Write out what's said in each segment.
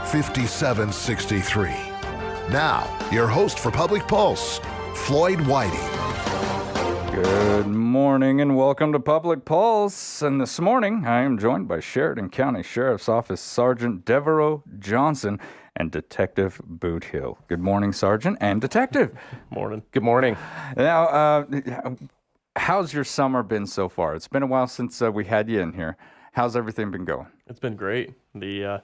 5763. Now, your host for Public Pulse, Floyd Whiting. Good morning and welcome to Public Pulse. And this morning, I am joined by Sheridan County Sheriff's Office Sergeant Devereaux Johnson and Detective Boot Hill. Good morning, Sergeant and Detective. Morning. Good morning. Now, how's your summer been so far? It's been a while since we had you in here. How's everything been going? It's been great. My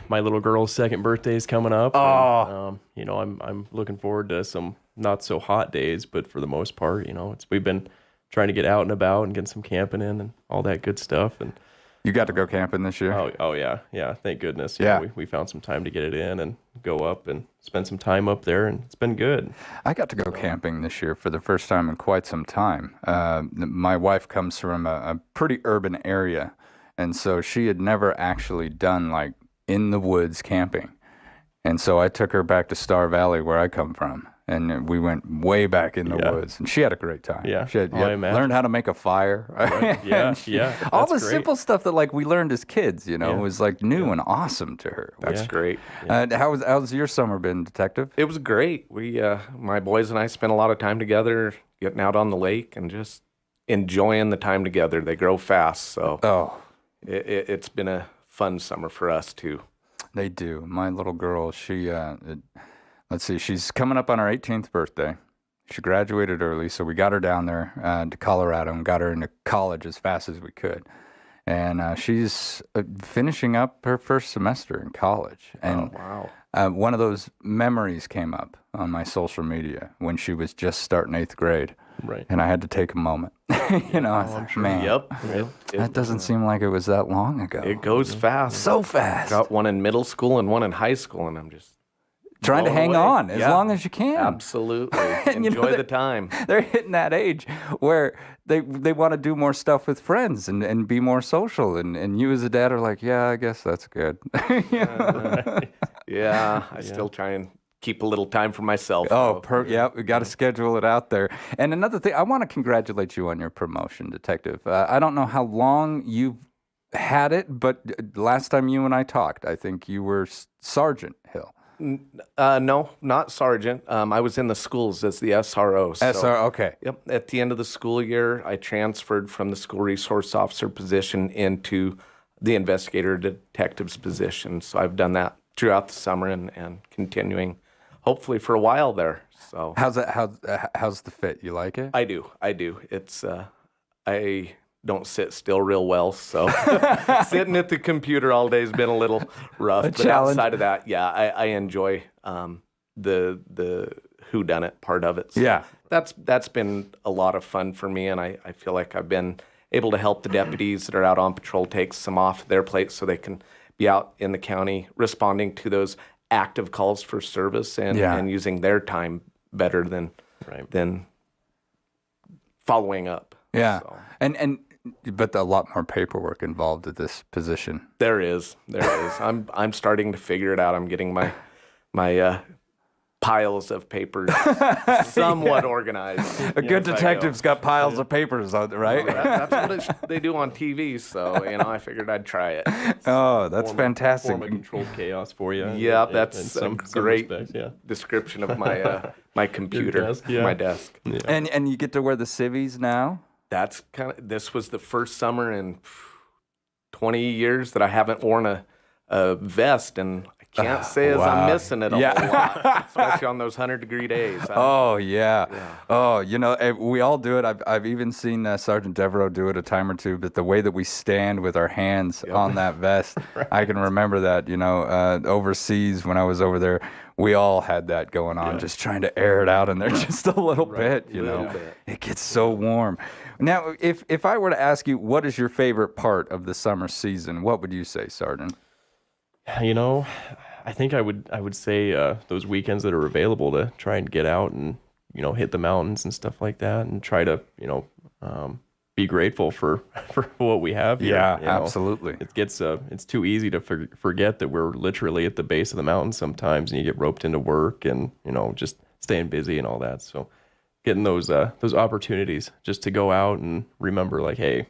little girl's second birthday is coming up. Oh. And, I'm looking forward to some not so hot days, but for the most part, we've been trying to get out and about and get some camping in and all that good stuff. And you got to go camping this year? Oh yeah. Thank goodness. Yeah. We found some time to get it in and go up and spend some time up there, and it's been good. I got to go camping this year for the first time in quite some time. My wife comes from a pretty urban area, and so she had never actually done like in the woods camping. And so I took her back to Star Valley where I come from. And we went way back in the woods, and she had a great time. Yeah, she had, learned how to make a fire. Right. Yeah. All the simple stuff that like we learned as kids, was like new and awesome to her. That's great. How's your summer been, Detective? It was great. We, my boys and I spent a lot of time together, getting out on the lake and just enjoying the time together. They grow fast, so it's been a fun summer for us too. They do. My little girl, she. Let's see, she's coming up on her 18th birthday. She graduated early, so we got her down there to Colorado and got her into college as fast as we could. And she's finishing up her first semester in college. And one of those memories came up on my social media when she was just starting 8th grade. Right. And I had to take a moment. I was like, man, that doesn't seem like it was that long ago. It goes fast. So fast. Got one in middle school and one in high school, and I'm just trying to hang on as long as you can. Absolutely. Enjoy the time. They're hitting that age where they want to do more stuff with friends and be more social. And you as a dad are like, yeah, I guess that's good. I still try and keep a little time for myself. We got to schedule it out there. And another thing, I want to congratulate you on your promotion, Detective. I don't know how long you've had it, but last time you and I talked, I think you were Sergeant Hill. No, not sergeant. I was in the schools as the SRO. Okay. Yep. At the end of the school year, I transferred from the school resource officer position into the investigator detective's position. So I've done that throughout the summer and continuing, hopefully for a while there. So how's the fit? You like it? I do. It's I don't sit still real well, so sitting at the computer all day has been a little rough. But challenge. Outside of that, I enjoy the whodunit part of it. So that's been a lot of fun for me, and I feel like I've been able to help the deputies that are out on patrol take some off their plates so they can be out in the county responding to those active calls for service and using their time better than following up. Yeah, so. But a lot more paperwork involved at this position. There is. I'm starting to figure it out. I'm getting my piles of papers somewhat organized. A good detective's got piles of papers, right? Well, that's what they do on TV. So I figured I'd try it. Oh, that's fantastic. Form of controlled chaos for you. Yeah, that's a great description of my my computer, my desk. Yeah. And you get to wear the civvies now. That's this was the first summer in 20 years that I haven't worn a vest, and I can't say as I'm missing it a whole lot, especially on those 100-degree days. Oh, yeah. Oh, we all do it. I've even seen Sergeant Devereaux do it a time or two, but the way that we stand with our hands on that vest, I can remember that, overseas when I was over there, we all had that going on, just trying to air it out in there just a little bit, It gets so warm. Now, if I were to ask you, what is your favorite part of the summer season, what would you say, Sergeant? I think I would say those weekends that are available to try and get out and hit the mountains and stuff like that, and try to be grateful for what we have here. Yeah, absolutely. It gets it's too easy to forget that we're literally at the base of the mountain sometimes, and you get roped into work and just staying busy and all that. So getting those opportunities just to go out and remember, like, hey,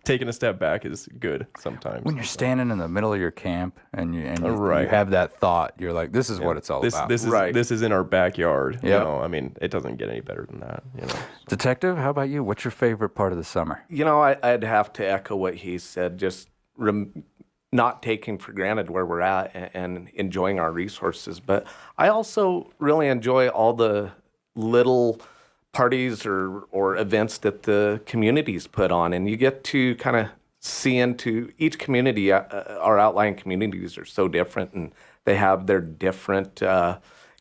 taking a step back is good sometimes. When you're standing in the middle of your camp and you Right. have that thought, you're like, this is what it's all about. This is in our backyard. Yep. You know, I mean, it doesn't get any better than that. You know. Detective, how about you? What's your favorite part of the summer? You know, I'd have to echo what he said, just not taking for granted where we're at and enjoying our resources. But I also really enjoy all the little parties or events that the communities put on, and you get to kind of see into each community. Our outlying communities are so different, and they have their different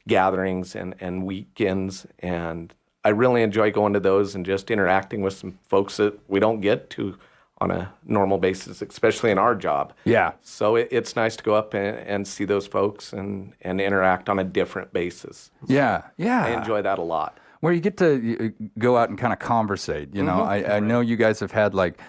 gatherings and weekends, and I really enjoy going to those and just interacting with some folks that we don't get to on a normal basis, especially in our job. Yeah. So it's nice to go up and see those folks and interact on a different basis. Yeah. I enjoy that a lot. Where you get to go out and kind of conversate. You know, I know you guys have had like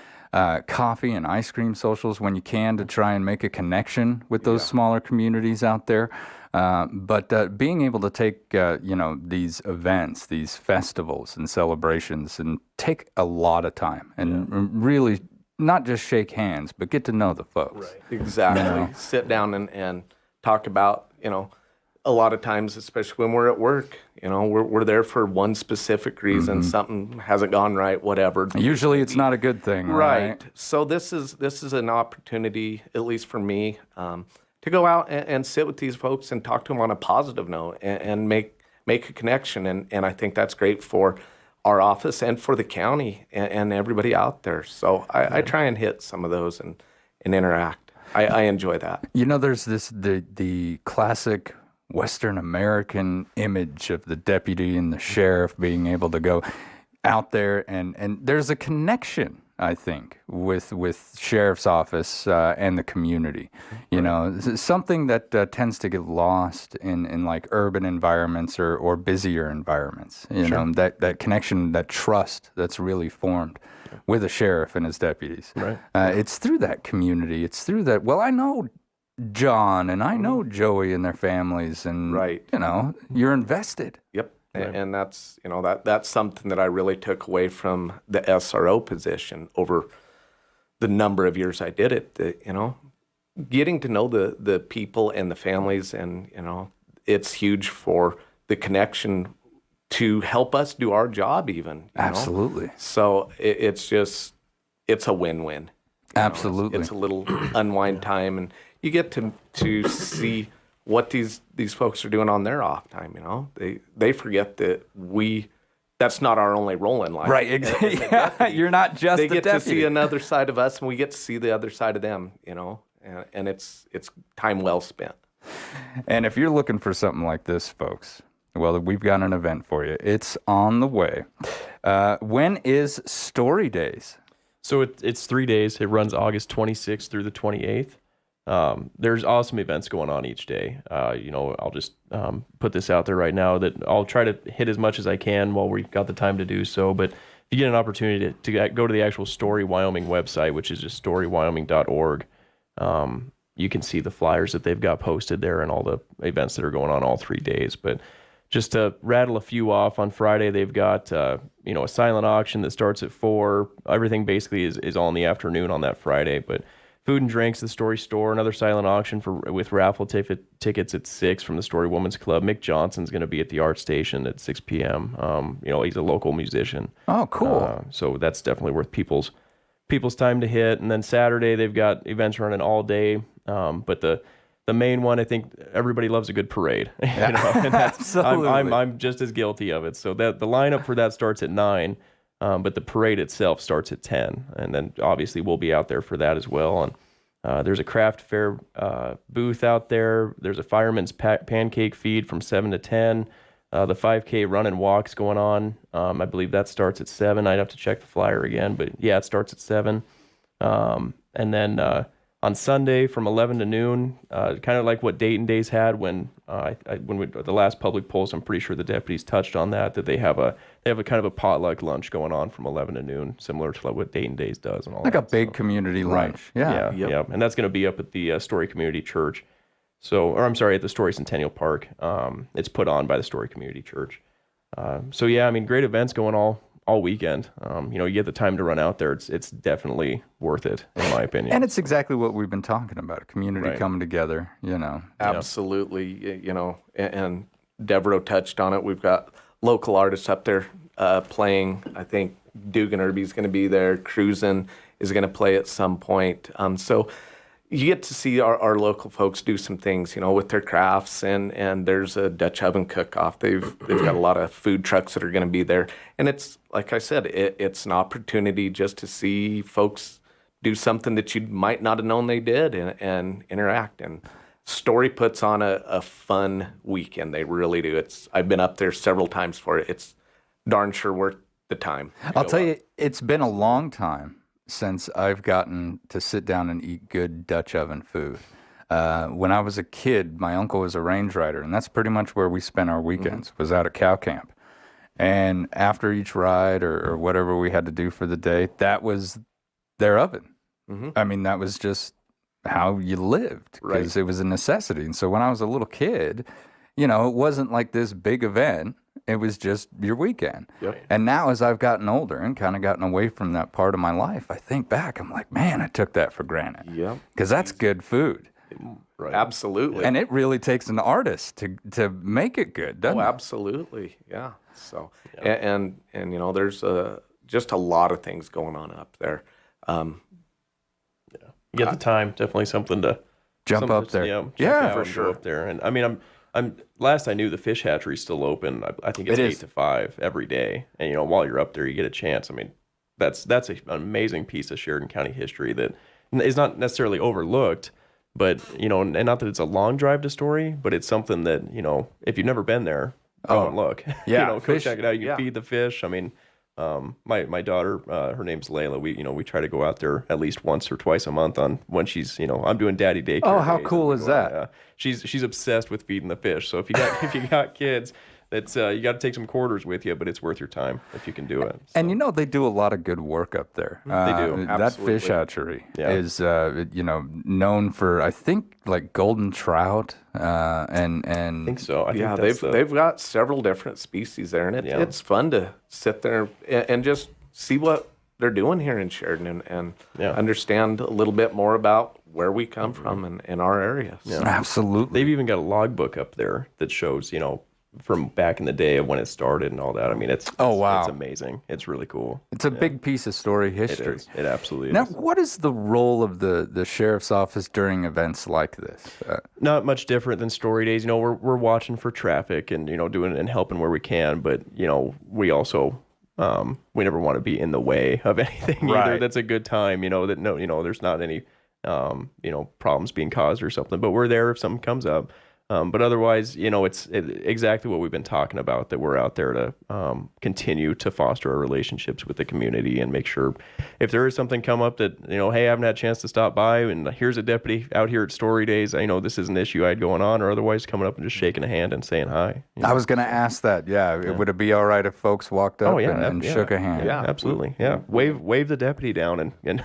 coffee and ice cream socials when you can to try and make a connection with those smaller communities out there. But being able to take, these events, these festivals and celebrations and take a lot of time and really not just shake hands, but get to know the folks. Right. Exactly. Sit down and talk about, a lot of times, especially when we're at work, we're there for one specific reason. Something hasn't gone right, whatever. Usually it's not a good thing, right? So this is an opportunity, at least for me, to go out and sit with these folks and talk to them on a positive note and make a connection. And I think that's great for our office and for the county and everybody out there. So I try and hit some of those and interact. I enjoy that. There's the classic Western American image of the deputy and the sheriff being able to go out there and there's a connection, I think, with sheriff's office and the community. Something that tends to get lost in like urban environments or busier environments. That connection, that trust that's really formed with a sheriff and his deputies. Right. It's through that community. It's through that. Well, I know John and I know Joey and their families, and you're invested. Yep. Right. And that's that's something that I really took away from the SRO position over the number of years I did it. Getting to know the people and the families, and it's huge for the connection to help us do our job even. Absolutely. So it's a win-win. Absolutely. It's a little unwind time, and you get to see what these folks are doing on their off time. They forget that that's not our only role in life. Right. Exactly. Yeah. You're not just they a get deputy. to see another side of us, and we get to see the other side of them. And it's time well spent. And if you're looking for something like this, folks, well, we've got an event for you. It's on the way. When is Story Days? So it's 3 days. It runs August 26th through the 28th. There's awesome events going on each day. I'll just put this out there right now that I'll try to hit as much as I can while we've got the time to do so. But if you get an opportunity to go to the actual Story Wyoming website, which is just storywyoming.org, you can see the flyers that they've got posted there and all the events that are going on all 3 days. But just to rattle a few off, on Friday they've got a silent auction that starts at 4. Everything basically is all in the afternoon on that Friday. But food and drinks, the Story Store, another silent auction with raffle tickets at 6 from the Story Women's Club. Mick Johnson's going to be at the Art Station at 6 p.m. He's a local musician. Oh, cool. So that's definitely worth people's time to hit. And then Saturday they've got events running all day. But the main one, I think everybody loves a good parade. And Absolutely. I'm just as guilty of it. So that the lineup for that starts at 9. But the parade itself starts at 10, and then obviously we'll be out there for that as well. And there's a craft fair booth out there. There's a fireman's pancake feed from 7 to 10. The 5K run and walks going on. I believe that starts at 7. I'd have to check the flyer again, but yeah, it starts at 7. And then on Sunday from 11 to noon, kind of like what Dayton Days had when the last public polls, I'm pretty sure the deputies touched on that they have a kind of a potluck lunch going on from 11 to noon, similar to what Dayton Days does and all like that. Like a big community lunch. Right. Yeah. And that's going to be up at the Story Community Church. At the Story Centennial Park. It's put on by the Story Community Church. Great events going all weekend. You get the time to run out there. It's definitely worth it, in my opinion. And it's exactly what we've been talking about, a community coming together, Absolutely, and Devereaux touched on it. We've got local artists up there playing. I think Dugan Irby's going to be there. Cruisin' is going to play at some point. So you get to see our local folks do some things, with their crafts, and there's a Dutch oven cook-off. They've got a lot of food trucks that are going to be there, and it's like I said, it's an opportunity just to see folks do something that you might not have known they did, and interact. And Story puts on a fun weekend. They really do. I've been up there several times for it. It's darn sure worth the time. I'll tell you, it's been a long time since I've gotten to sit down and eat good Dutch oven food. When I was a kid, my uncle was a range rider, and that's pretty much where we spent our weekends, was out at cow camp. And after each ride or whatever we had to do for the day, that was their oven. I mean, that was just how you lived, because it was a necessity. And so when I was a little kid, it wasn't like this big event. It was just your weekend. Yep. And now as I've gotten older and kind of gotten away from that part of my life, I think back, I'm like, man, I took that for granted. Yeah. Because that's good food. Right. Absolutely. And it really takes an artist to make it good, doesn't it? Absolutely. Yeah. So, and there's just a lot of things going on up there. You get the time, definitely something to jump up there. For sure. Go up there. And I mean, I'm last I knew the fish hatchery's still open. I think it's 8 to 5 every day. And while you're up there, you get a chance. I mean, that's an amazing piece of Sheridan County history that is not necessarily overlooked, but and not that it's a long drive to Story, but it's something that if you've never been there, go and look. Yeah, go check it out. You can feed the fish. I mean, my daughter, her name's Layla. We try to go out there at least once or twice a month on when she's I'm doing daddy daycare. Oh, how cool is that? She's obsessed with feeding the fish. So if you got kids, that's you got to take some quarters with you, but it's worth your time if you can do it. So. And they do a lot of good work up there. They do. That fish hatchery is known for, I think, like golden trout and I think so. I think they've got several different species there, and it's fun to sit there and just see what they're doing here in Sheridan and understand a little bit more about where we come from in our area. So. Yeah. Absolutely. They've even got a logbook up there that shows from back in the day of when it started and all that. I mean, it's amazing. It's really cool. It's a big piece of Story history. It absolutely is. Now, what is the role of the sheriff's office during events like this? Not much different than Story days. We're watching for traffic and doing and helping where we can, but we also we never want to be in the way of anything either. That's a good time. There's not any problems being caused or something, but we're there if something comes up. But otherwise, it's exactly what we've been talking about, that we're out there to continue to foster our relationships with the community and make sure if there is something come up that, hey, I haven't had a chance to stop by and here's a deputy out here at Story Days. I know this is an issue I had going on, or otherwise coming up and just shaking a hand and saying hi. I was going to ask that. Yeah. Would it be all right if folks walked up and shook a hand? Yeah, absolutely. Yeah. Wave the deputy down and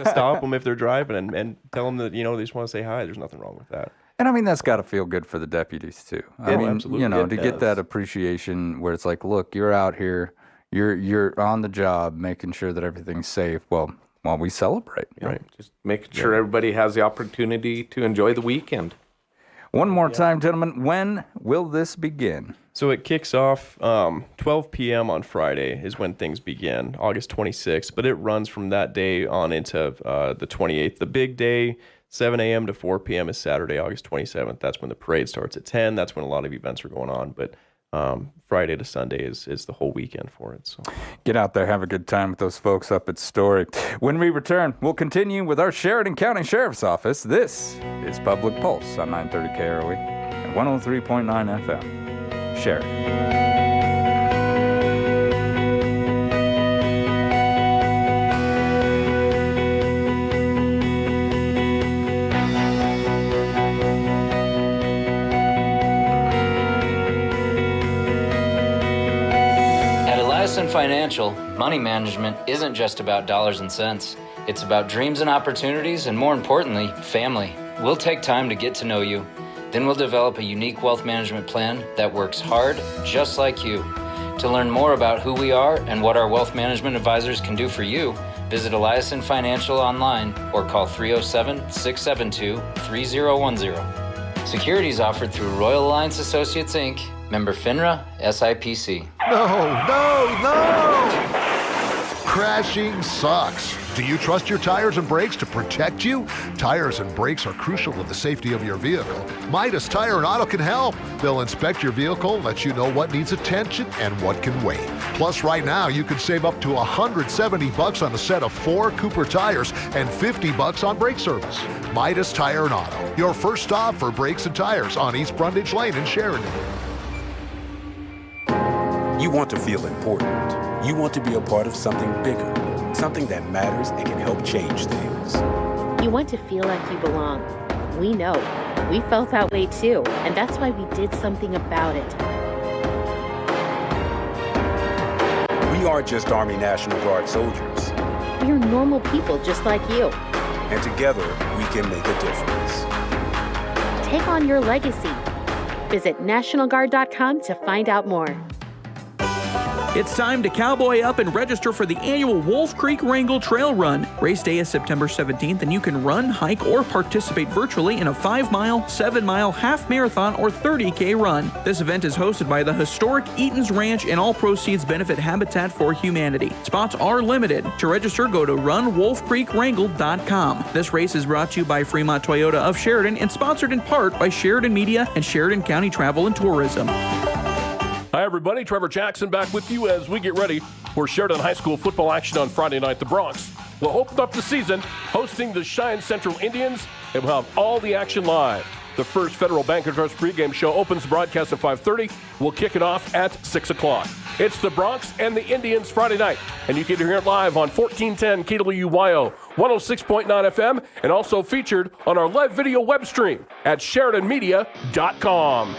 stop them if they're driving and tell them that, they just want to say hi. There's nothing wrong with that. And I mean, that's got to feel good for the deputies too. I mean, absolutely. To get that appreciation where it's like, look, you're out here, you're on the job, making sure that everything's safe. Well, while we celebrate, right? Just making sure everybody has the opportunity to enjoy the weekend. One more time, gentlemen, when will this begin? So it kicks off 12 p.m. on Friday is when things begin, August 26th, but it runs from that day on into the 28th. The big day, 7 a.m. to 4 p.m. is Saturday, August 27th. That's when the parade starts at 10. That's when a lot of events are going on. But Friday to Sunday is the whole weekend for it. So get out there, have a good time with those folks up at Story. When we return, we'll continue with our Sheridan County Sheriff's Office. This is Public Pulse on 930 KROE and 103.9 FM. Sheridan. Financial, money management isn't just about dollars and cents. It's about dreams and opportunities, and more importantly, family. We'll take time to get to know you. Then we'll develop a unique wealth management plan that works hard, just like you. To learn more about who we are and what our wealth management advisors can do for you, visit Eliason Financial online or call 307-672-3010. Securities offered through Royal Alliance Associates, Inc., member FINRA, SIPC. No! Crashing sucks. Do you trust your tires and brakes to protect you? Tires and brakes are crucial to the safety of your vehicle. Midas Tire and Auto can help. They'll inspect your vehicle, let you know what needs attention and what can wait. Plus, right now, you can save up to $170 on a set of 4 Cooper tires and $50 on brake service. Midas Tire and Auto, your first stop for brakes and tires on East Brundage Lane in Sheridan. You want to feel important. You want to be a part of something bigger, something that matters and can help change things. You want to feel like you belong. We know. We felt that way too, and that's why we did something about it. We aren't just Army National Guard soldiers. We are normal people just like you. And together, we can make a difference. Take on your legacy. Visit NationalGuard.com to find out more. It's time to cowboy up and register for the annual Wolf Creek Wrangell Trail Run. Race day is September 17th, and you can run, hike, or participate virtually in a 5-mile, 7-mile, half marathon, or 30K run. This event is hosted by the historic Eaton's Ranch, and all proceeds benefit Habitat for Humanity. Spots are limited. To register, go to runwolfcreekwrangell.com. This race is brought to you by Fremont Toyota of Sheridan and sponsored in part by Sheridan Media and Sheridan County Travel and Tourism. Hi, everybody. Trevor Jackson back with you as we get ready for Sheridan High School football action on Friday night. The Bronx will open up the season hosting the Cheyenne Central Indians, and we'll have all the action live. The first Federal Bank and Trust pregame show opens the broadcast at 5:30. We'll kick it off at 6 o'clock. It's the Bronx and the Indians Friday night, and you can hear it live on 1410 KWYO, 106.9 FM, and also featured on our live video web stream at SheridanMedia.com.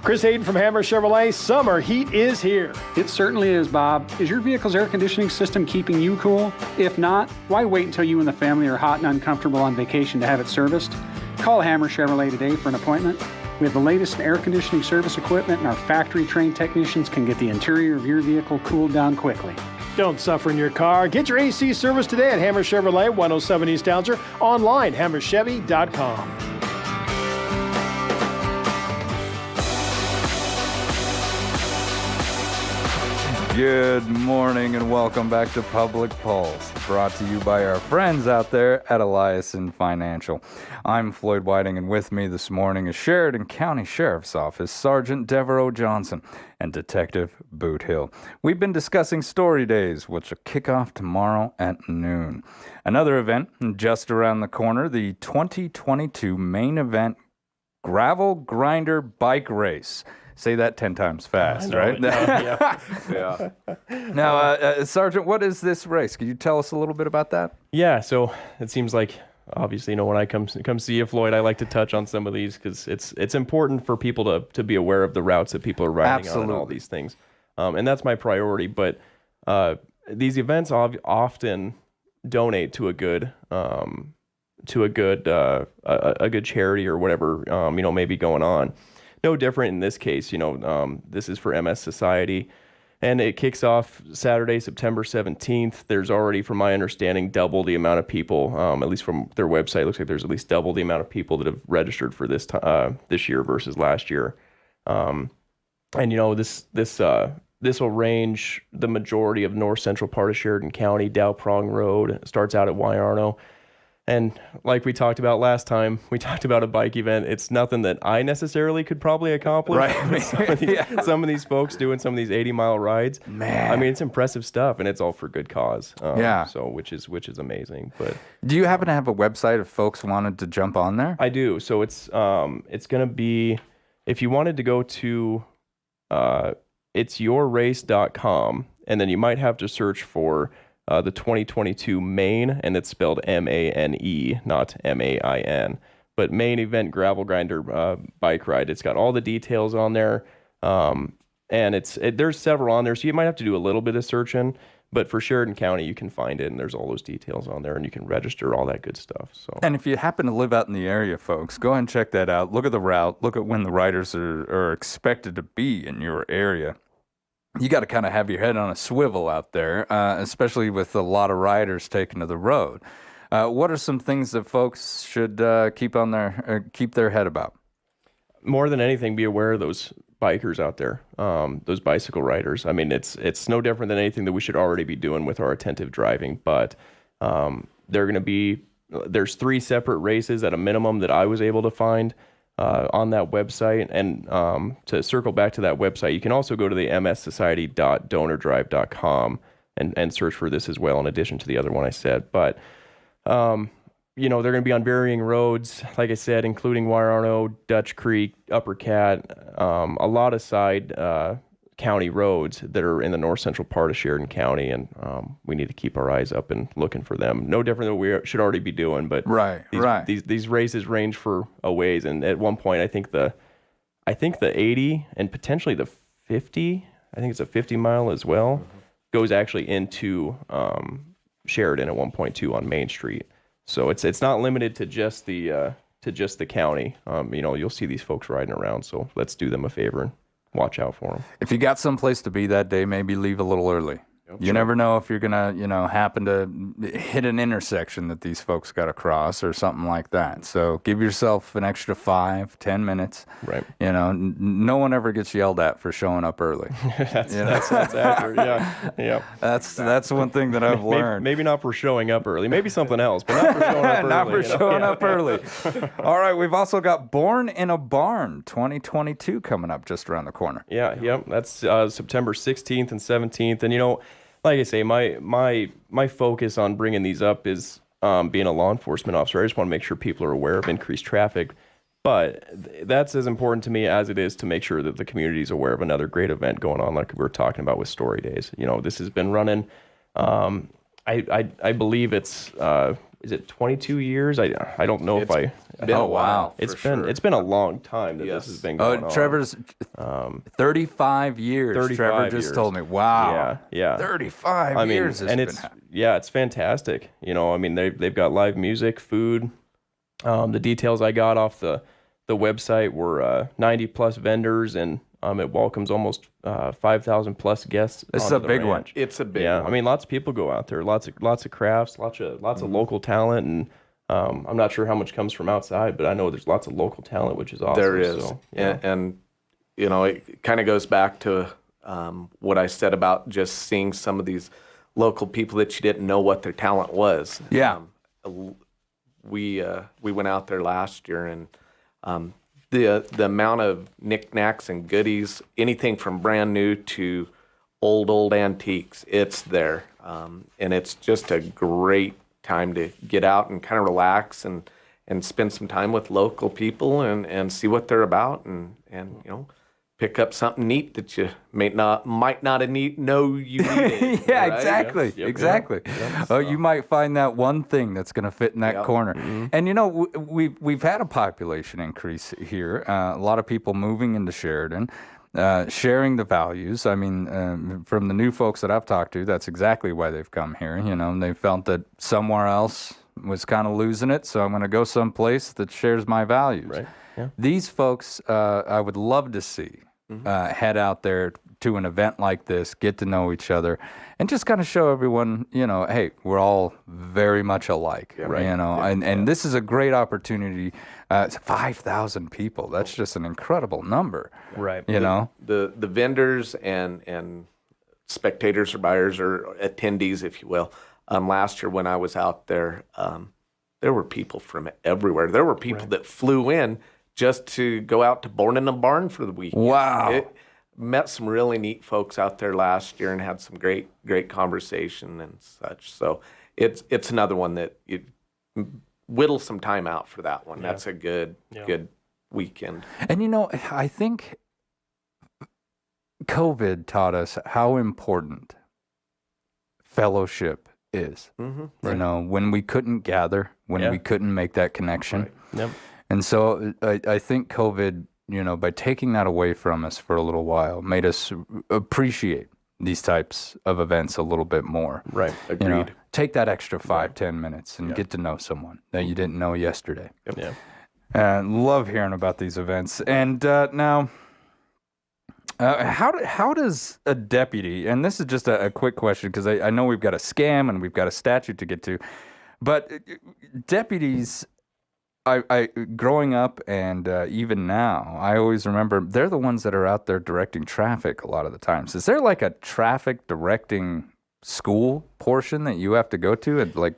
Chris Hayden from Hammer Chevrolet. Summer heat is here. It certainly is, Bob. Is your vehicle's air conditioning system keeping you cool? If not, why wait until you and the family are hot and uncomfortable on vacation to have it serviced? Call Hammer Chevrolet today for an appointment. We have the latest in air conditioning service equipment, and our factory-trained technicians can get the interior of your vehicle cooled down quickly. Don't suffer in your car. Get your AC service today at Hammer Chevrolet, 107 East Townsend. Online, hammerchevy.com. Good morning and welcome back to Public Pulse, brought to you by our friends out there at Eliason Financial. I'm Floyd Whiting, and with me this morning is Sheridan County Sheriff's Office Sergeant Devereaux Johnson and Detective Boot Hill. We've been discussing Story Days, which will kick off tomorrow at noon. Another event just around the corner, the 2022 main event Gravel Grinder Bike Race. Say that 10 times fast, right? Yeah. Now, Sergeant, what is this race? Could you tell us a little bit about that? Yeah, so it seems like, obviously, when I come see you, Floyd, I like to touch on some of these because it's important for people to be aware of the routes that people are riding on and all these things. And that's my priority. But these events often donate to a good charity or whatever, maybe going on. No different in this case. This is for MS Society, and it kicks off Saturday, September 17th. There's already, from my understanding, double the amount of people, at least from their website, it looks like there's at least double the amount of people that have registered for this year versus last year. This will range the majority of north central part of Sheridan County. Dow Prong Road. It starts out at Wyarno. And like we talked about last time, we talked about a bike event. It's nothing that I necessarily could probably accomplish. Right. Some of these folks doing some of these 80-mile rides. Man. I mean, it's impressive stuff, and it's all for good cause. So which is amazing. But do you happen to have a website if folks wanted to jump on there? I do. So it's going to be, if you wanted to go to itsyourrace.com, and then you might have to search for the 2022 Maine, and it's spelled M-A-N-E, not M-A-I-N. But Main Event Gravel Grinder Bike Ride. It's got all the details on there, and there's several on there, so you might have to do a little bit of searching. But for Sheridan County, you can find it, and there's all those details on there, and you can register all that good stuff. So, and if you happen to live out in the area, folks, go ahead and check that out. Look at the route. Look at when the riders are expected to be in your area. You got to kind of have your head on a swivel out there, especially with a lot of riders taking to the road. What are some things that folks should keep their head about? More than anything, be aware of those bikers out there, those bicycle riders. I mean, it's no different than anything that we should already be doing with our attentive driving, but there's 3 separate races at a minimum that I was able to find on that website. And to circle back to that website, you can also go to the mssociety.donordrive.com and search for this as well, in addition to the other one I said. But they're going to be on varying roads, like I said, including Warano, Dutch Creek, Upper Cat, a lot of side county roads that are in the north central part of Sheridan County, and we need to keep our eyes up and looking for them. No different than we should already be doing, but these races range for a ways, and at one point I think the 80 and potentially the 50, I think it's a 50 mile as well, goes actually into Sheridan at one point too on Main Street. So it's not limited to just the county. You'll see these folks riding around. So let's do them a favor and watch out for them. If you got someplace to be that day, maybe leave a little early. You never know if you're gonna, happen to hit an intersection that these folks got to cross or something like that. So give yourself an extra 5-10 minutes. Right. No one ever gets yelled at for showing up early. That's accurate. Yeah. That's one thing that I've learned. Maybe not for showing up early. Maybe something else, but not for showing up early. Not for showing up early. All right. We've also got Born in a Barn 2022 coming up just around the corner. Yeah. Yep. That's September 16th and 17th, and like I say, my focus on bringing these up is being a law enforcement officer. I just want to make sure people are aware of increased traffic. But that's as important to me as it is to make sure that the community is aware of another great event going on, like we were talking about with Story Days. This has been running. I believe it's is it 22 years? I don't know if I. Been a while. It's been a long time that this has been going on. Trevor's 35 years. 35 Trevor just years. told me. Wow. Yeah. 35 years. And it's fantastic. They've got live music, food. The details I got off the website were 90 plus vendors, and it welcomes almost 5,000 plus guests. This is a big one. It's a big one. I mean, lots of people go out there. Lots of crafts. Lots of local talent, and I'm not sure how much comes from outside, but I know there's lots of local talent, which is awesome. There is, so, and it kind of goes back to what I said about just seeing some of these local people that you didn't know what their talent was. Yeah. We went out there last year, and the amount of knickknacks and goodies, anything from brand new to old antiques, it's there, and it's just a great time to get out and kind of relax and spend some time with local people and see what they're about and pick up something neat that you might not know you needed. Yeah, right? exactly. Yep. Exactly. Yep. Oh, you might find that one thing that's going to fit in that corner. Mm-hmm. And we've had a population increase here. A lot of people moving into Sheridan, sharing the values. I mean, from the new folks that I've talked to, that's exactly why they've come here. And they felt that somewhere else was kind of losing it, so I'm going to go someplace that shares my values. Right. Yeah. These folks, I would love to see. Head out there to an event like this, get to know each other, and just kind of show everyone, hey, we're all very much alike, and this is a great opportunity. It's 5,000 people. That's just an incredible number, right? The vendors and spectators or buyers or attendees, if you will. Last year when I was out there, there were people from everywhere. There were people that flew in just to go out to Born in a Barn for the weekend. Wow. Met some really neat folks out there last year and had some great conversation and such. So it's another one that you whittle some time out for that one. That's a good weekend. And I think COVID taught us how important fellowship is. Mm-hmm. When we couldn't gather, when we couldn't make that connection. Right. Yep. And so I think COVID, by taking that away from us for a little while, made us appreciate these types of events a little bit more. Right. Agreed. Take that extra 5-10 minutes and get to know someone that you didn't know yesterday. Yeah. Love hearing about these events. And now, how does a deputy, and this is just a quick question because I know we've got a scam and we've got a statute to get to, but deputies, I growing up and even now, I always remember they're the ones that are out there directing traffic a lot of the times. Is there like a traffic directing school portion that you have to go to and like?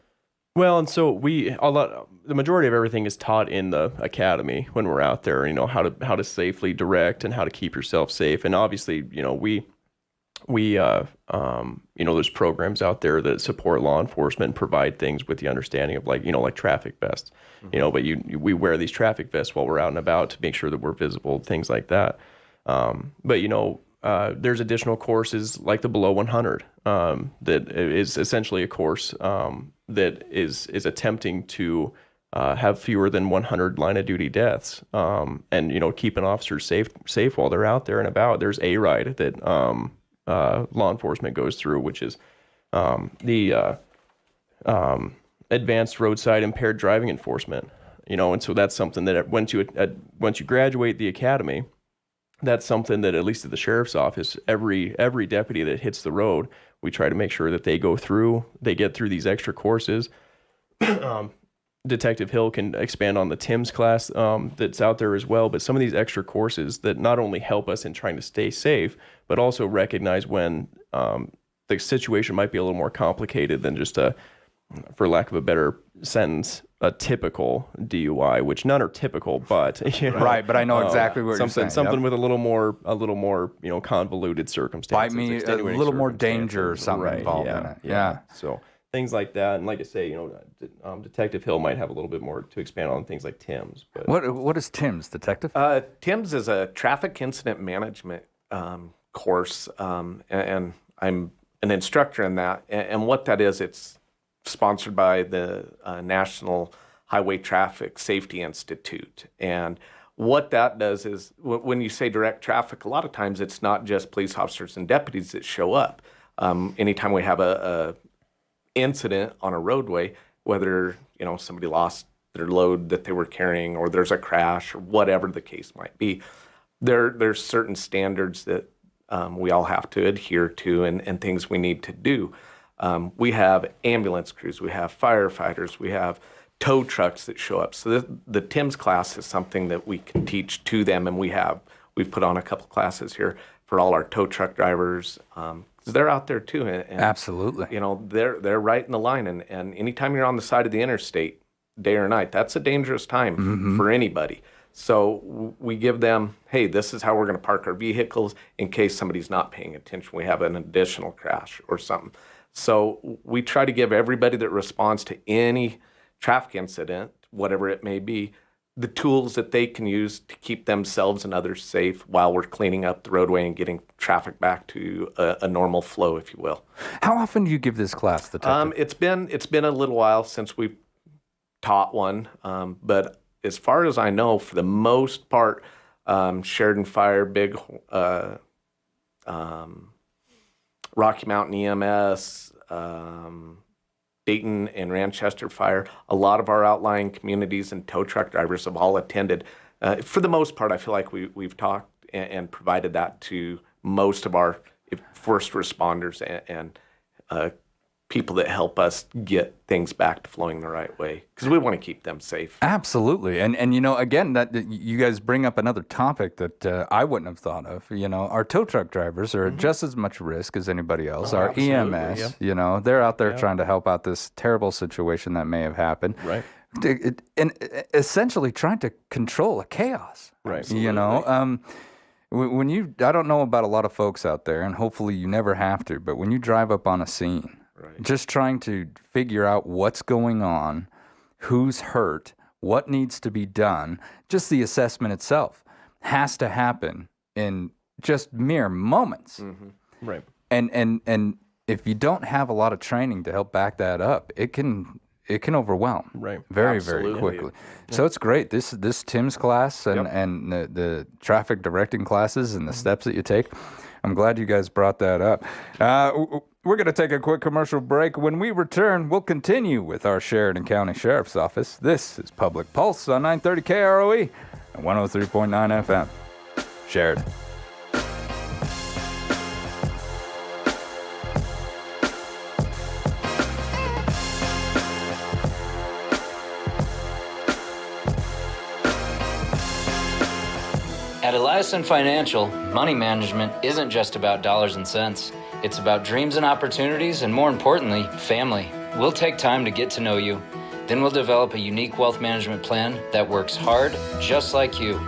Well, and so the majority of everything is taught in the academy when we're out there, how to safely direct and how to keep yourself safe. And obviously, there's programs out there that support law enforcement and provide things with the understanding of like traffic vests, but we wear these traffic vests while we're out and about to make sure that we're visible, things like that. There's additional courses like the Below 100 that is essentially a course that is attempting to have fewer than 100 line of duty deaths and keeping officers safe while they're out there and about. There's A-RIDE that law enforcement goes through, which is the Advanced Roadside Impaired Driving Enforcement. And so that's something that once you graduate the academy, that's something that at least at the sheriff's office, every deputy that hits the road, we try to make sure that they get through these extra courses. Detective Hill can expand on the TIMS class that's out there as well, but some of these extra courses that not only help us in trying to stay safe, but also recognize when the situation might be a little more complicated than just for lack of a better sentence, a typical DUI, which none are typical, but right. But I know exactly what you're saying. Something with a little more convoluted circumstances. Might be a little more danger or something involved in it. Yeah. So things like that, and like I say, Detective Hill might have a little bit more to expand on things like TIMS. But what is TIMS, Detective? TIMS is a traffic incident management course, and I'm an instructor in that. And what that is, it's sponsored by the National Highway Traffic Safety Institute. And what that does is when you say direct traffic, a lot of times it's not just police officers and deputies that show up. Anytime we have a incident on a roadway, whether somebody lost their load that they were carrying or there's a crash or whatever the case might be, there's certain standards that we all have to adhere to and things we need to do. We have ambulance crews, we have firefighters, we have tow trucks that show up. So the TIMS class is something that we can teach to them, and we've put on a couple classes here for all our tow truck drivers, because they're out there too. And, absolutely. They're right in the line, and anytime you're on the side of the interstate, day or night, that's a dangerous time for anybody. So we give them, hey, this is how we're going to park our vehicles in case somebody's not paying attention. We have an additional crash or something. So we try to give everybody that responds to any traffic incident, whatever it may be, the tools that they can use to keep themselves and others safe while we're cleaning up the roadway and getting traffic back to a normal flow, if you will. How often do you give this class, Detective? It's been a little while since we've taught one, but as far as I know, for the most part, Sheridan Fire, big Rocky Mountain EMS, Dayton and Ranchester Fire, a lot of our outlying communities and tow truck drivers have all attended. For the most part, I feel like we've talked and provided that to most of our first responders and people that help us get things back to flowing the right way, because we want to keep them safe. Absolutely. And again, that you guys bring up another topic that I wouldn't have thought of. Our tow truck drivers are just as much risk as anybody else. Our EMS, they're out there trying to help out this terrible situation that may have happened. Right. And essentially trying to control a chaos. Right. When I don't know about a lot of folks out there, and hopefully you never have to, but when you drive up on a scene, just trying to figure out what's going on, who's hurt, what needs to be done, just the assessment itself has to happen in just mere moments. Right. And if you don't have a lot of training to help back that up, it can overwhelm very, very quickly. Yeah. So it's great. This TIMS class and the traffic directing classes and the steps that you take, I'm glad you guys brought that up. We're going to take a quick commercial break. When we return, we'll continue with our Sheridan County Sheriff's Office. This is Public Pulse on 930 KROE and 103.9 FM. Sheridan. At Eliason Financial, money management isn't just about dollars and cents. It's about dreams and opportunities, and more importantly, family. We'll take time to get to know you. Then we'll develop a unique wealth management plan that works hard, just like you.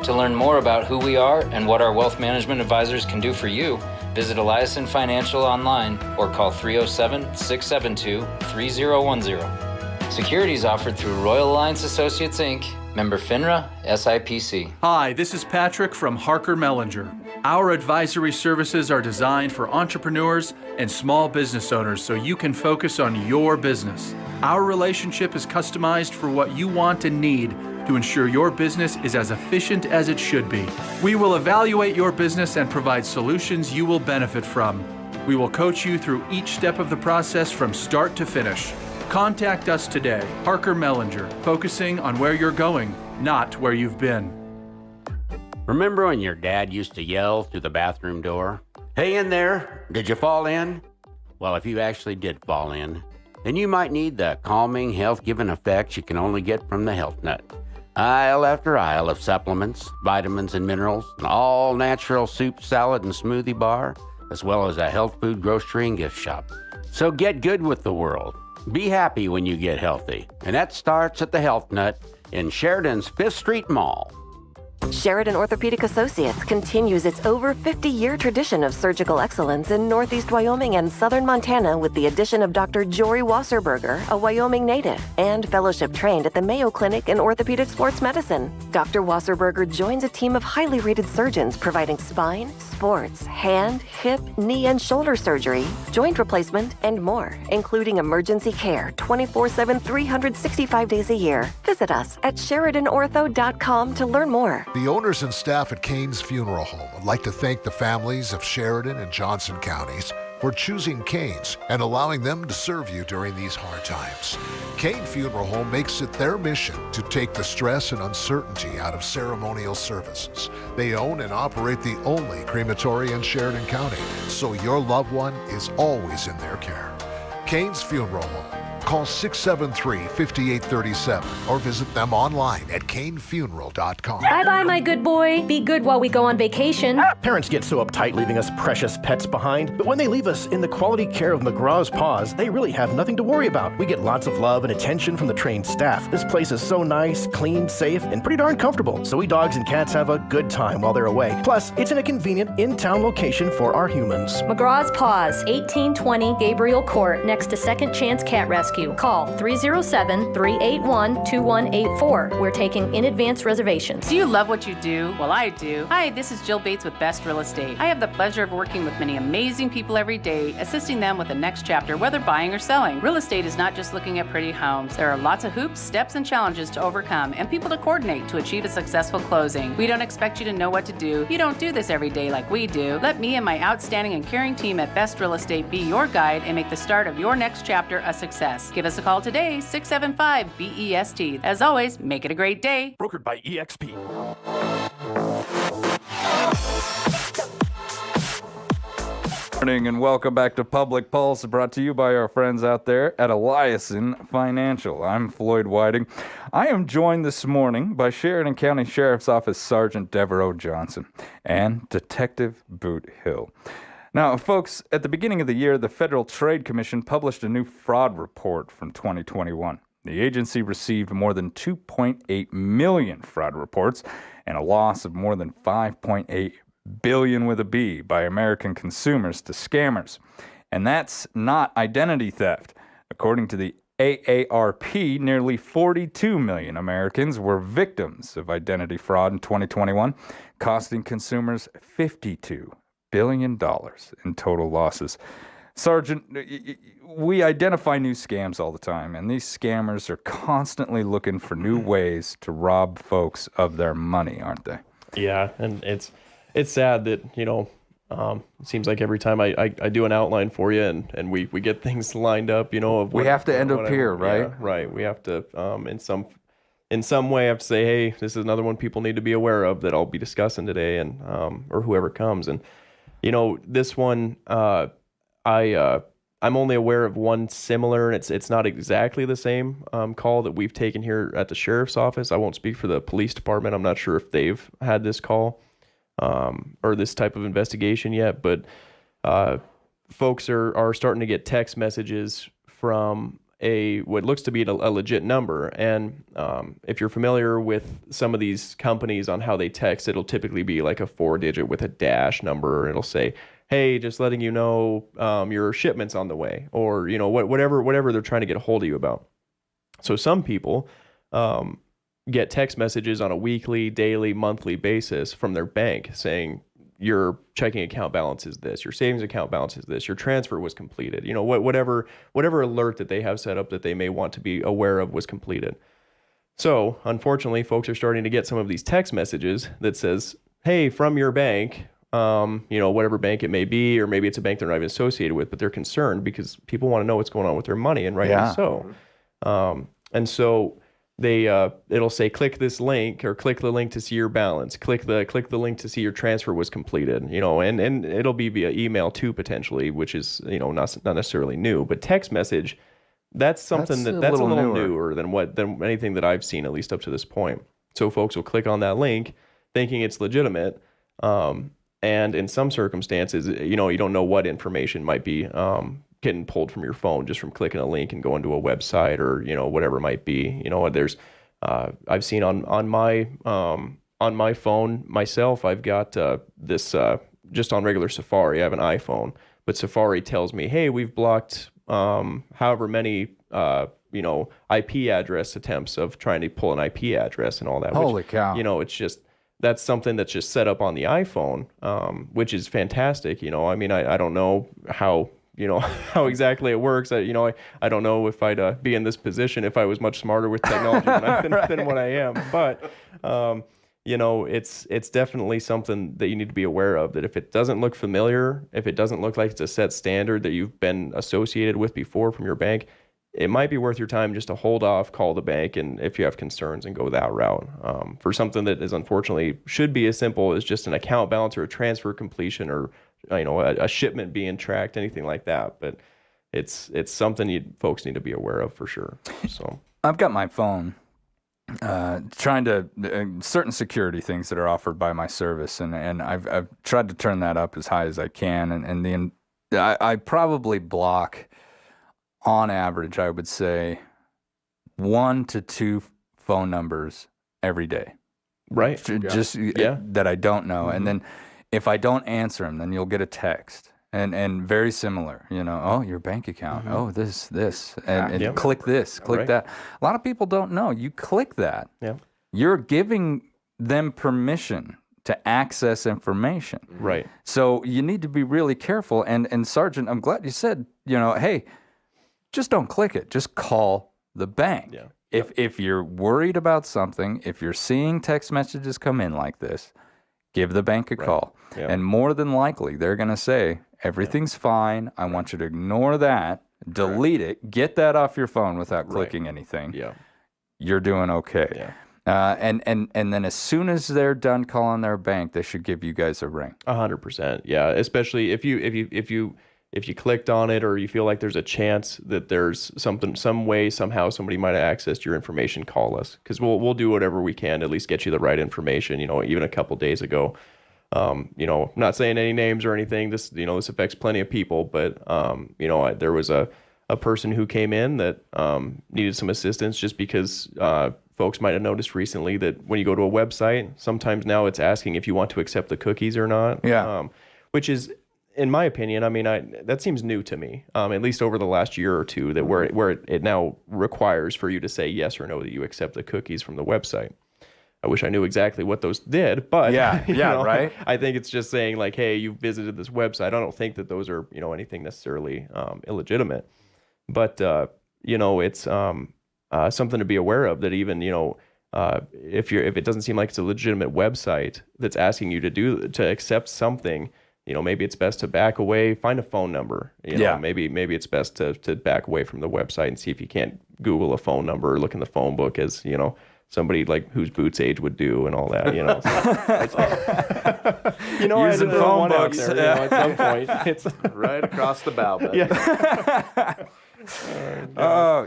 To learn more about who we are and what our wealth management advisors can do for you, visit Eliason Financial online or call 307-672-3010. Securities offered through Royal Alliance Associates, Inc., member FINRA, SIPC. Hi, this is Patrick from Harker Mellinger. Our advisory services are designed for entrepreneurs and small business owners so you can focus on your business. Our relationship is customized for what you want and need to ensure your business is as efficient as it should be. We will evaluate your business and provide solutions you will benefit from. We will coach you through each step of the process from start to finish. Contact us today, Harker Mellinger, focusing on where you're going, not where you've been. Remember when your dad used to yell through the bathroom door, "Hey in there, did you fall in?" Well, if you actually did fall in, then you might need the calming, health-giving effects you can only get from the Health Nut. Aisle after aisle of supplements, vitamins and minerals, an all-natural soup, salad, and smoothie bar, as well as a health food grocery and gift shop. So get good with the world. Be happy when you get healthy, and that starts at the Health Nut in Sheridan's 5th Street Mall. Sheridan Orthopedic Associates continues its over 50-year tradition of surgical excellence in Northeast Wyoming and Southern Montana with the addition of Dr. Jory Wasserberger, a Wyoming native, and fellowship trained at the Mayo Clinic in Orthopedic Sports Medicine. Dr. Wasserberger joins a team of highly rated surgeons providing spine, sports, hand, hip, knee, and shoulder surgery, joint replacement, and more, including emergency care 24/7, 365 days a year. Visit us at SheridanOrtho.com to learn more. The owners and staff at Kane's Funeral Home would like to thank the families of Sheridan and Johnson counties for choosing Kane's and allowing them to serve you during these hard times. Kane Funeral Home makes it their mission to take the stress and uncertainty out of ceremonial services. They own and operate the only crematory in Sheridan County, so your loved one is always in their care. Kane's Funeral Home. Call 673-5837 or visit them online at canefuneral.com. Bye-bye, my good boy. Be good while we go on vacation. Parents get so uptight leaving us precious pets behind, but when they leave us in the quality care of McGraw's Paws, they really have nothing to worry about. We get lots of love and attention from the trained staff. This place is so nice, clean, safe, and pretty darn comfortable, so we dogs and cats have a good time while they're away. Plus, it's in a convenient in-town location for our humans. McGraw's Paws, 1820 Gabriel Court, next to Second Chance Cat Rescue. Call 307-381-2184. We're taking in-advance reservations. Do you love what you do? Well, I do. Hi, this is Jill Bates with Best Real Estate. I have the pleasure of working with many amazing people every day, assisting them with the next chapter, whether buying or selling. Real estate is not just looking at pretty homes. There are lots of hoops, steps, and challenges to overcome, and people to coordinate to achieve a successful closing. We don't expect you to know what to do. You don't do this every day like we do. Let me and my outstanding and caring team at Best Real Estate be your guide and make the start of your next chapter a success. Give us a call today, 675-BEST. As always, make it a great day. Brokered by EXP. Morning and welcome back to Public Pulse, brought to you by our friends out there at Eliason Financial. I'm Floyd Whiting. I am joined this morning by Sheridan County Sheriff's Office Sergeant Devereaux Johnson and Detective Boot Hill. Now, folks, at the beginning of the year, the Federal Trade Commission published a new fraud report from 2021. The agency received more than 2.8 million fraud reports and a loss of more than 5.8 billion with a B by American consumers to scammers. And that's not identity theft. According to the AARP, nearly 42 million Americans were victims of identity fraud in 2021, costing consumers $52 billion in total losses. Sergeant, we identify new scams all the time, and these scammers are constantly looking for new ways to rob folks of their money, aren't they? Yeah, and it's sad that, It seems like every time I do an outline for you and we get things lined up, of we have to end up here, right? Yeah, right. We have to, in some way, have to say, hey, this is another one people need to be aware of that I'll be discussing today, and or whoever comes. And this one, I'm only aware of one similar, and it's not exactly the same call that we've taken here at the sheriff's office. I won't speak for the police department. I'm not sure if they've had this call or this type of investigation yet, but folks are starting to get text messages from what looks to be a legit number. And if you're familiar with some of these companies on how they text, it'll typically be like a 4-digit with a dash number. It'll say, hey, just letting you know your shipment's on the way, or whatever they're trying to get a hold of you about. So some people get text messages on a weekly, daily, monthly basis from their bank saying your checking account balance is this, your savings account balance is this, your transfer was completed. Whatever alert that they have set up that they may want to be aware of was completed. So unfortunately, folks are starting to get some of these text messages that says, hey, from your bank, whatever bank it may be, or maybe it's a bank they're not even associated with, but they're concerned because people want to know what's going on with their money, and rightly so. And so it'll say, click this link, or click the link to see your balance, click the link to see your transfer was completed, and it'll be via email too, potentially, which is, not necessarily new, but text message, that's something that's a little newer than anything that I've seen, at least up to this point. So folks will click on that link thinking it's legitimate. And in some circumstances, you don't know what information might be getting pulled from your phone just from clicking a link and going to a website, or whatever it might be. There's I've seen on my phone myself, I've got this just on regular Safari. I have an iPhone, but Safari tells me, hey, we've blocked however many IP address attempts of trying to pull an IP address and all that. Holy cow! It's just. That's something that's just set up on the iPhone, which is fantastic. I don't know how how exactly it works. I don't know if I'd be in this position if I was much smarter with technology than what I am. But it's definitely something that you need to be aware of. That if it doesn't look familiar, if it doesn't look like it's a set standard that you've been associated with before from your bank, it might be worth your time just to hold off, call the bank, and if you have concerns, and go that route. For something that is unfortunately should be as simple as just an account balance or a transfer completion, or a shipment being tracked, anything like that. But it's something folks need to be aware of for sure. So I've got my phone trying to certain security things that are offered by my service, and I've tried to turn that up as high as I can, and I probably block, on average, I would say 1 to 2 phone numbers every day. Right. Just that I don't know. Mm-hmm. And then if I don't answer them, then you'll get a text. And very similar, oh, your bank account. Mm-hmm. Oh, this. And click this, click that. A lot of people don't know. You click that. Yeah. You're giving them permission to access information. Right. So you need to be really careful. And Sergeant, I'm glad you said, hey, just don't click it. Just call the bank. Yeah. If you're worried about something, if you're seeing text messages come in like this, give the bank a call. Yeah. And more than likely, they're going to say, everything's fine. I want you to ignore that, delete it, get that off your phone without clicking anything. Yeah. You're doing okay. Yeah. And then as soon as they're done calling their bank, they should give you guys a ring. 100%. Yeah. Especially if you clicked on it, or you feel like there's a chance that there's some way, somehow somebody might have accessed your information, call us, because we'll do whatever we can to at least get you the right information. Even a couple days ago, not saying any names or anything. This affects plenty of people, but there was a person who came in that needed some assistance, just because folks might have noticed recently that when you go to a website, sometimes now it's asking if you want to accept the cookies or not. Yeah. Which is, in my opinion, that seems new to me, at least over the last year or two, that where it now requires for you to say yes or no that you accept the cookies from the website. I wish I knew exactly what those did, but right. I think it's just saying like, hey, you visited this website. I don't think that those are anything necessarily illegitimate, but it's something to be aware of, that even if it doesn't seem like it's a legitimate website that's asking you to accept something maybe it's best to back away, find a phone number. Maybe it's best to back away from the website and see if you can't Google a phone number or look in the phone book as, somebody like whose Boots age would do and all that, So, using phone books at some point. It's right across the bow.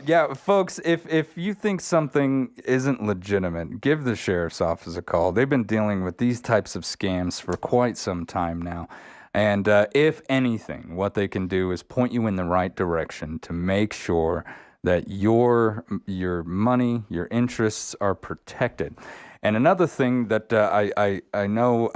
Yeah, folks, if you think something isn't legitimate, give the sheriff's office a call. They've been dealing with these types of scams for quite some time now. And if anything, what they can do is point you in the right direction to make sure that your money, your interests are protected. And another thing that I know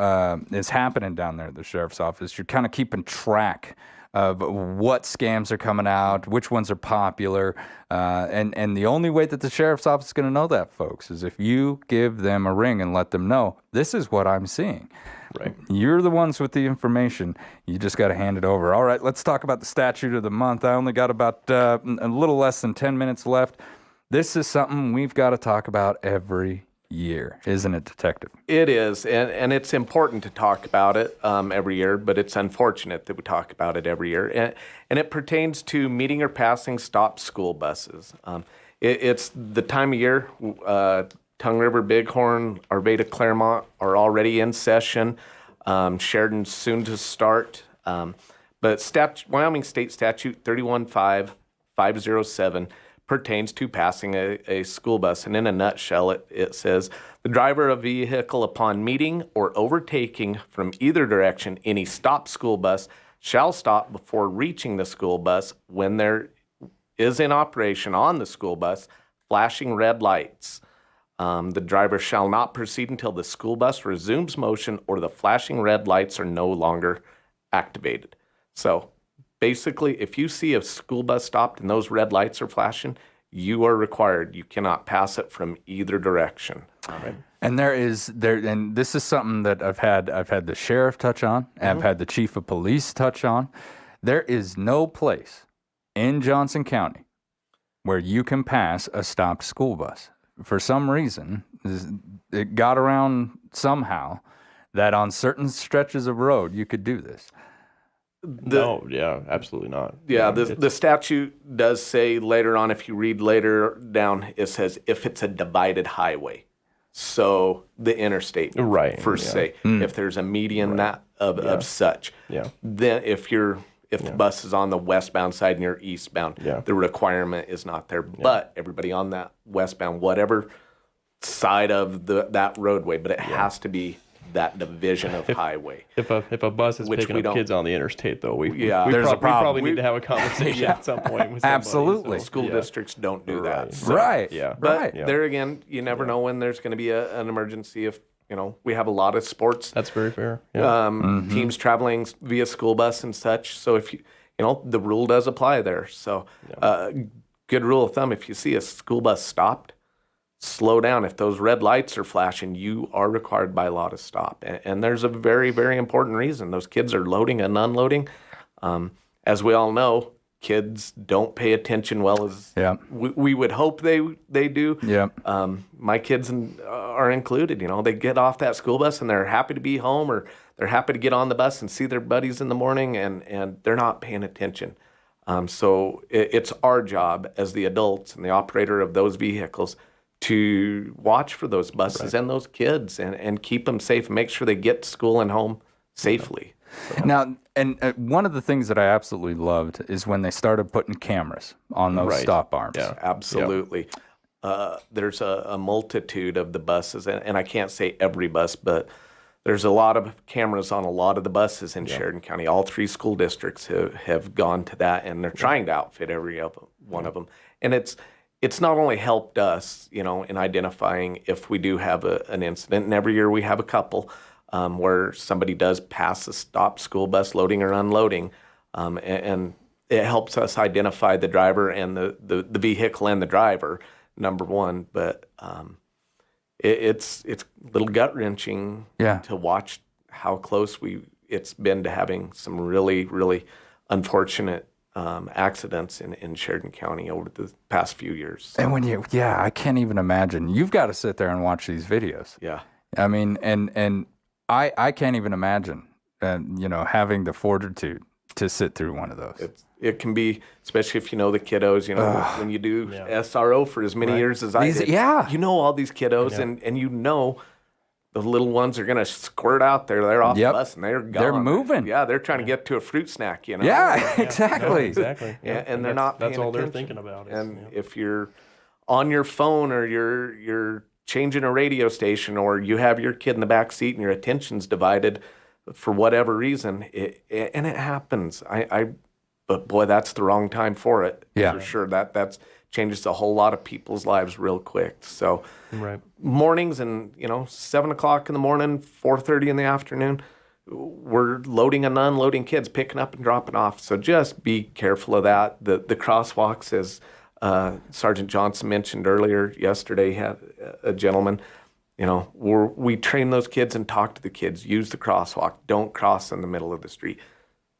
is happening down there at the sheriff's office, you're kind of keeping track of what scams are coming out, which ones are popular, and the only way that the sheriff's office is going to know that, folks, is if you give them a ring and let them know, this is what I'm seeing. Right. You're the ones with the information. You just got to hand it over. All right, let's talk about the statute of the month. I only got about a little less than 10 minutes left. This is something we've got to talk about every year, isn't it, Detective? It is, and it's important to talk about it every year, but it's unfortunate that we talk about it every year. And it pertains to meeting or passing stopped school buses. It's the time of year. Tongue River, Bighorn, Arvada, Claremont are already in session. Sheridan's soon to start. But Wyoming State Statute 315-507 pertains to passing a school bus. And in a nutshell, it says, the driver of a vehicle upon meeting or overtaking from either direction any stopped school bus shall stop before reaching the school bus when there is in operation on the school bus flashing red lights. The driver shall not proceed until the school bus resumes motion or the flashing red lights are no longer activated. So basically, if you see a school bus stopped and those red lights are flashing, you are required. You cannot pass it from either direction. Right. And and this is something that I've had the sheriff touch on, I've had the chief of police touch on. There is no place in Johnson County where you can pass a stopped school bus. For some reason, it got around somehow that on certain stretches of road you could do this. No, yeah, absolutely not. Yeah, the statute does say later on, if you read later down, it says if it's a divided highway. So the interstate, say, if there's a median of such, then if the bus is on the westbound side and you're eastbound, the requirement is not there. But everybody on that westbound, whatever side of that roadway, but it has to be that division of highway. If a bus is picking up kids on the interstate, though, we probably need to have a conversation at some point with somebody. Absolutely. So school districts don't do that. So, right. Yeah. But there again, you never know when there's going to be an emergency. If we have a lot of sports. That's very fair. Yeah. Teams traveling via school bus and such. So if the rule does apply there. So good rule of thumb: if you see a school bus stopped, slow down. If those red lights are flashing, you are required by law to stop. And there's a very, very important reason. Those kids are loading and unloading. As we all know, kids don't pay attention well as we would hope they do. Yeah. My kids are included. They get off that school bus and they're happy to be home, or they're happy to get on the bus and see their buddies in the morning, and they're not paying attention. So it's our job as the adults and the operator of those vehicles to watch for those buses and those kids and keep them safe and make sure they get to school and home safely. So. Now, and one of the things that I absolutely loved is when they started putting cameras on those stop arms. Yeah, absolutely. There's a multitude of the buses, and I can't say every bus, but there's a lot of cameras on a lot of the buses in Sheridan County. All 3 school districts have gone to that, and they're trying to outfit every one of them. And it's not only helped us, in identifying if we do have an incident, and every year we have a couple where somebody does pass a stopped school bus loading or unloading, and it helps us identify the driver and the vehicle and the driver, number one. But it's a little gut-wrenching to watch how close it's been to having some really, really unfortunate accidents in Sheridan County over the past few years. So. And I can't even imagine. You've got to sit there and watch these videos. Yeah. I mean, and I can't even imagine having the fortitude to sit through one of those. It can be, especially if you know the kiddos, when you do SRO for as many years as I did. You know all these kiddos, and you know the little ones are going to squirt out there. They're off the bus, and they're gone. They're moving. Yeah, they're trying to get to a fruit snack, Yeah, exactly. No, exactly. Yeah, and they're not paying That's all attention. they're thinking about. If you're on your phone or you're changing a radio station or you have your kid in the back seat and your attention's divided for whatever reason, and it happens. But boy, that's the wrong time for it. Yeah. For sure. That's changes a whole lot of people's lives real quick. So mornings and 7 o'clock in the morning, 4:30 in the afternoon, we're loading and unloading kids, picking up and dropping off. So just be careful of that. The crosswalks, as Sergeant Johnson mentioned earlier yesterday, had a gentleman. We train those kids and talk to the kids. Use the crosswalk. Don't cross in the middle of the street.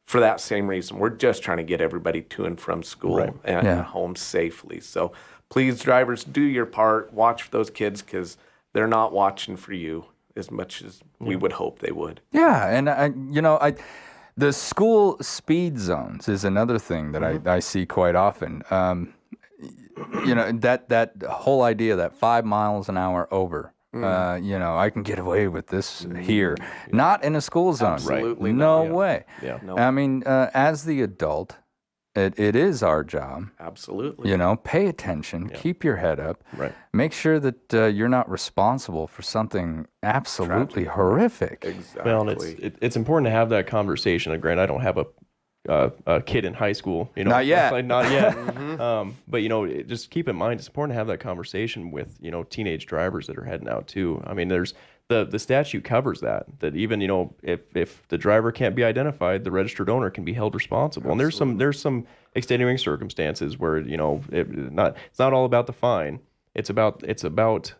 For that same reason, we're just trying to get everybody to and from school and home safely. So please, drivers, do your part. Watch for those kids because they're not watching for you as much as we would hope they would. Yeah, and the school speed zones is another thing that I see quite often. That whole idea that 5 miles an hour over. I can get away with this here. Not in a school zone. Absolutely no not. way. Yeah. No. I mean, as the adult, it is our job. Absolutely. Pay attention, keep your head up. Right. Make sure that you're not responsible for something absolutely horrific. Exactly. Well, and it's important to have that conversation. Granted, I don't have a kid in high school, Not yet. Not yet. But just keep in mind, it's important to have that conversation with teenage drivers that are heading out too. I mean, there's the statute covers that even if the driver can't be identified, the registered owner can be held responsible. Absolutely. And there's some extenuating circumstances where it's not all about the fine. It's about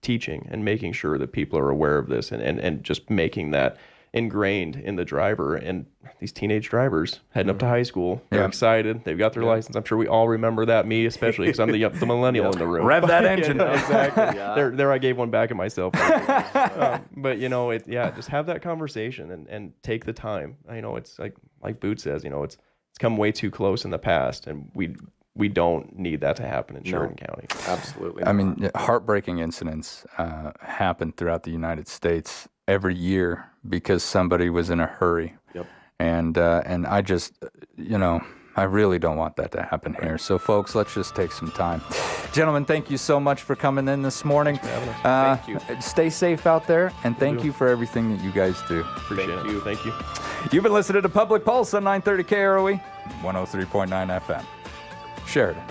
teaching and making sure that people are aware of this and just making that ingrained in the driver. And these teenage drivers heading up to high school, they're excited, they've got their license. I'm sure we all remember that, me especially, because I'm the millennial in the room. Rev that engine. Exactly. There I gave one back at myself. But just have that conversation and take the time. It's like Boot says, it's come way too close in the past, and we don't need that to happen in Sheridan County. Absolutely. I mean, heartbreaking incidents happen throughout the United States every year because somebody was in a hurry. Yep. And I just, I really don't want that to happen here. So, folks, let's just take some time. Gentlemen, thank you so much for coming in this morning. Thank you. Stay safe out there, and thank you for everything that you guys do. Appreciate it. Thank you. You've been listening to Public Pulse on 930 KROE, 103.9 FM. Sheridan.